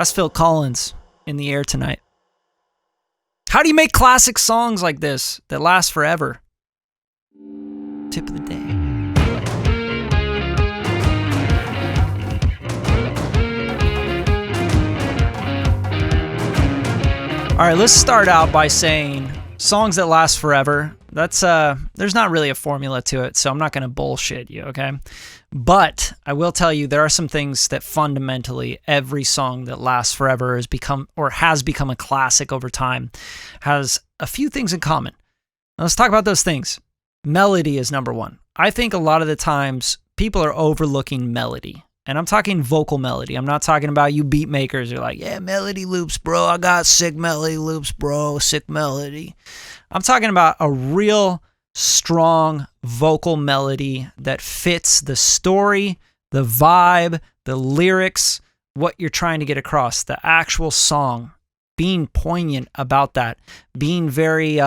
That's Phil Collins in the air tonight. How do you make classic songs like this that last forever? Tip of the day. All right, let's start out by saying songs that last forever. That's there's not really a formula to it, so I'm not going to bullshit you, okay? But I will tell you there are some things that fundamentally every song that lasts forever has become a classic over time has a few things in common. Now, let's talk about those things. Melody is number one. I think a lot of the times people are overlooking melody. And I'm talking vocal melody. I'm not talking about you beat makers. You're like, yeah, melody loops, bro. I got sick melody loops, bro. Sick melody. I'm talking about a real strong vocal melody that fits the story, the vibe, the lyrics, what you're trying to get across, the actual song, being poignant about that, being very,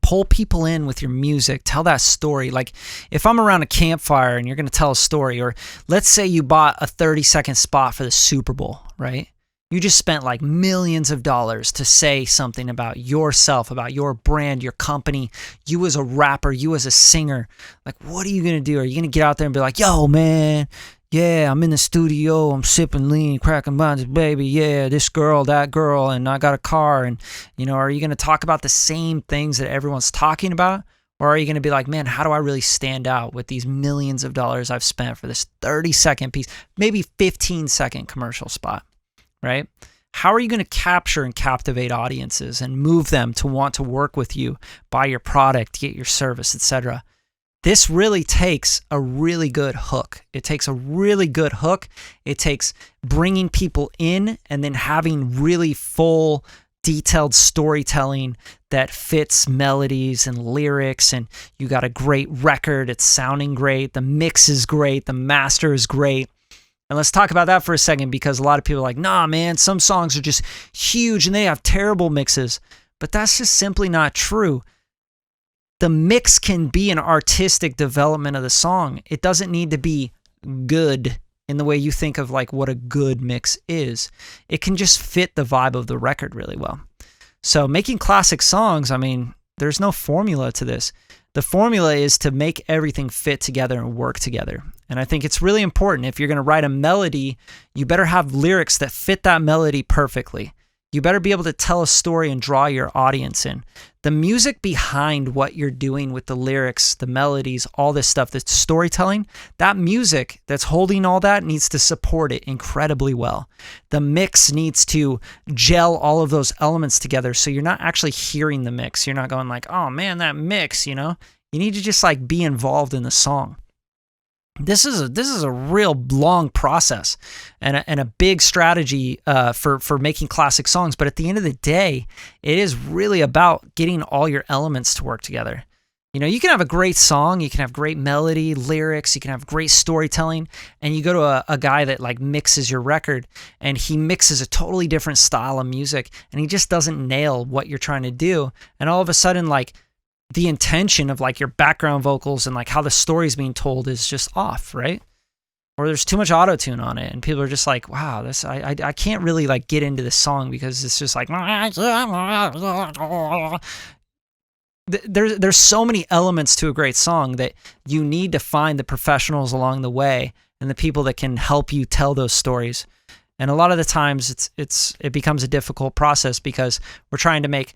pull people in with your music, tell that story. Like if I'm around a campfire and you're going to tell a story, or let's say you bought a 30-second spot for the Super Bowl, right? You just spent like millions of dollars to say something about yourself, about your brand, your company, you as a rapper, you as a singer. Like, what are you going to do? Are you going to get out there and be like, yo, man, yeah, I'm in the studio, I'm sipping lean, cracking buns, baby, yeah, this girl, that girl, and I got a car, and, are you going to talk about the same things that everyone's talking about? Or are you going to be like, man, how do I really stand out with these millions of dollars I've spent for this 30-second piece, maybe 15-second commercial spot, right? How are you going to capture and captivate audiences and move them to want to work with you, buy your product, get your service, etc.? This really takes a really good hook. It takes a really good hook. It takes bringing people in and then having really full, detailed storytelling that fits melodies and lyrics, and you got a great record. It's sounding great. The mix is great. The master is great. And let's talk about that for a second, because a lot of people are like, nah, man, some songs are just huge and they have terrible mixes. But that's just simply not true. The mix can be an artistic development of the song. It doesn't need to be good in the way you think of like what a good mix is. It can just fit the vibe of the record really well. So making classic songs, I mean, there's no formula to this. The formula is to make everything fit together and work together. And I think it's really important. If you're going to write a melody, you better have lyrics that fit that melody perfectly. You better be able to tell a story and draw your audience in. The music behind what you're doing with the lyrics, the melodies, all this stuff, the storytelling, that music that's holding all that needs to support it incredibly well. The mix needs to gel all of those elements together so you're not actually hearing the mix. You're not going like, oh man, that mix, You need to just like be involved in the song. This is a real long process and a big strategy for making classic songs. But at the end of the day, it is really about getting all your elements to work together. You can have a great song, you can have great melody, lyrics, you can have great storytelling, and you go to a guy that like mixes your record, and he mixes a totally different style of music, and he just doesn't nail what you're trying to do. And all of a sudden, like, the intention of like your background vocals and like how the story's being told is just off, right? Or there's too much auto-tune on it and people are just like, wow, this I can't really like get into this song because it's just like there's so many elements to a great song that you need to find the professionals along the way and the people that can help you tell those stories. And a lot of the times it becomes a difficult process because we're trying to make,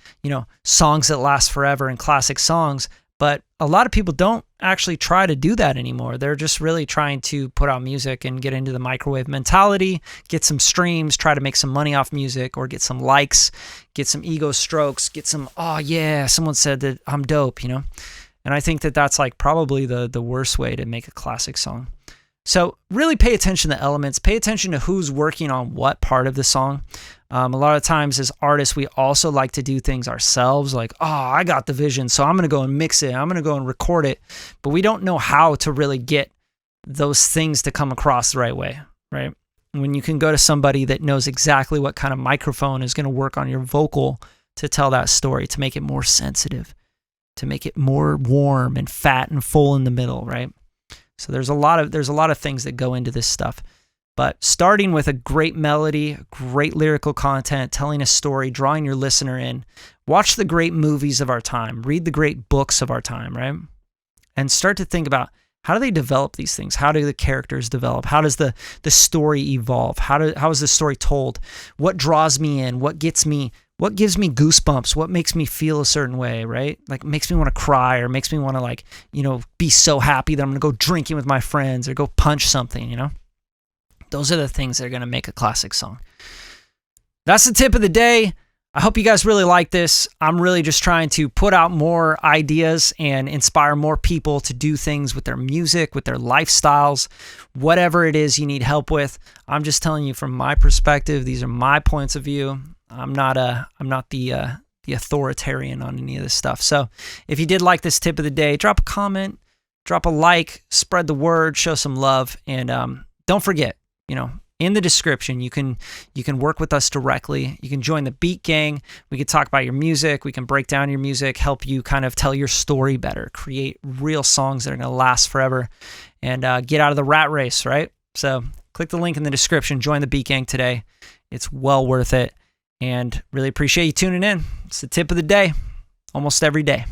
songs that last forever and classic songs. But a lot of people don't actually try to do that anymore. They're just really trying to put out music and get into the microwave mentality, get some streams, try to make some money off music or get some likes, get some ego strokes, get some, oh yeah, someone said that I'm dope, And I think that that's like probably the worst way to make a classic song. So really pay attention to the elements, pay attention to who's working on what part of the song. A lot of times as artists, we also like to do things ourselves, like, oh, I got the vision, so I'm going to go and mix it, I'm going to go and record it, but we don't know how to really get those things to come across the right way, right? When you can go to somebody that knows exactly what kind of microphone is going to work on your vocal to tell that story, to make it more sensitive, to make it more warm and fat and full in the middle, right? So there's a lot of things that go into this stuff. But starting with a great melody, great lyrical content, telling a story, drawing your listener in, watch the great movies of our time, read the great books of our time, right? And start to think about, how do they develop these things? How do the characters develop? How does the story evolve? How is the story told? What draws me in? What gives me goosebumps? What makes me feel a certain way, right? Like makes me want to cry, or makes me want to be so happy that I'm going to go drinking with my friends or go punch something, Those are the things that are going to make a classic song. That's the tip of the day. I hope you guys really like this. I'm really just trying to put out more ideas and inspire more people to do things with their music, with their lifestyles, whatever it is you need help with. I'm just telling you from my perspective. These are my points of view. I'm not the authoritarian on any of this stuff. So if you did like this tip of the day, drop a comment, drop a like, spread the word, show some love, and don't forget, in the description, you can work with us directly. You can join the Beat Gang. We can talk about your music. We can break down your music, help you kind of tell your story better, create real songs that are going to last forever, and get out of the rat race, right? So click the link in the description. Join the Beat Gang today. It's well worth it, and really appreciate you tuning in. It's the tip of the day, almost every day.